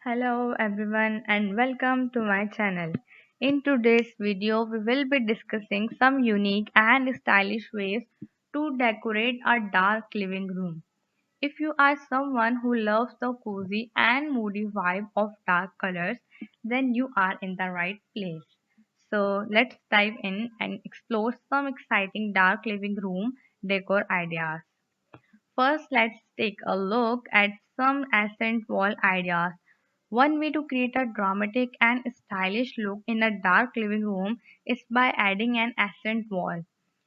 Hello everyone and welcome to my channel. In today's video we will be discussing some unique and stylish ways to decorate a dark living room. If you are someone who loves the cozy and moody vibe of dark colors, then you are in the right place. So let's dive in and explore some exciting dark living room decor ideas. First, let's take a look at some accent wall ideas. One way to create a dramatic and stylish look in a dark living room is by adding an accent wall.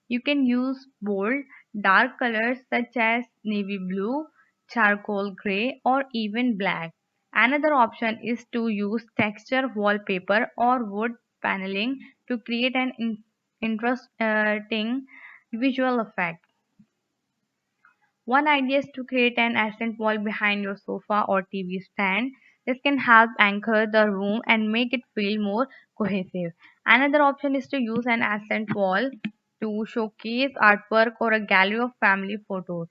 You can use bold, dark colors such as navy blue, charcoal gray, or even black. Another option is to use texture wallpaper or wood paneling to create an interesting visual effect. One idea is to create an accent wall behind your sofa or TV stand. This can help anchor the room and make it feel more cohesive. Another option is to use an accent wall to showcase artwork or a gallery of family photos.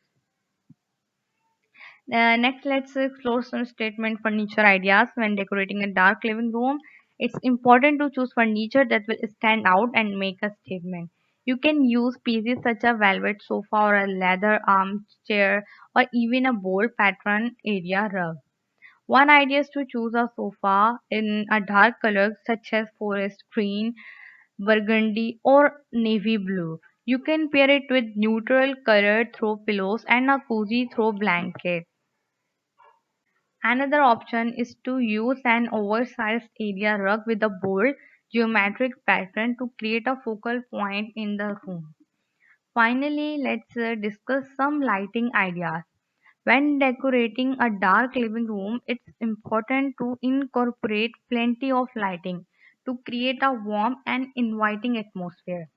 Next, let's explore some statement furniture ideas when decorating a dark living room. It's important to choose furniture that will stand out and make a statement. You can use pieces such as velvet sofa or a leather armchair or even a bold pattern area rug. One idea is to choose a sofa in a dark color such as forest green, burgundy, or navy blue. You can pair it with neutral colored throw pillows and a cozy throw blanket. Another option is to use an oversized area rug with a bold geometric pattern to create a focal point in the room. Finally, let's discuss some lighting ideas. When decorating a dark living room, it's important to incorporate plenty of lighting to create a warm and inviting atmosphere.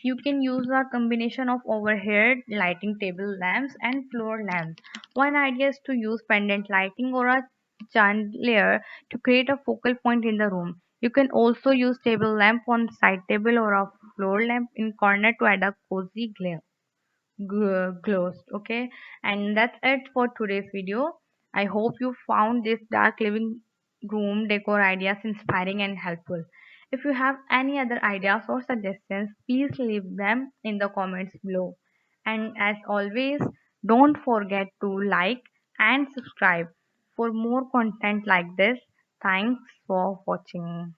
You can use a combination of overhead lighting, table lamps, and floor lamps. One idea is to use pendant lighting or a chandelier to create a focal point in the room. You can also use table lamp on side table or a floor lamp in corner to add a cozy glare closed. Okay, and that's it for today's video. I hope you found this dark living room decor ideas inspiring and helpful. If you have any other ideas or suggestions, please leave them in the comments below. And as always, don't forget to like and subscribe for more content like this. Thanks for watching.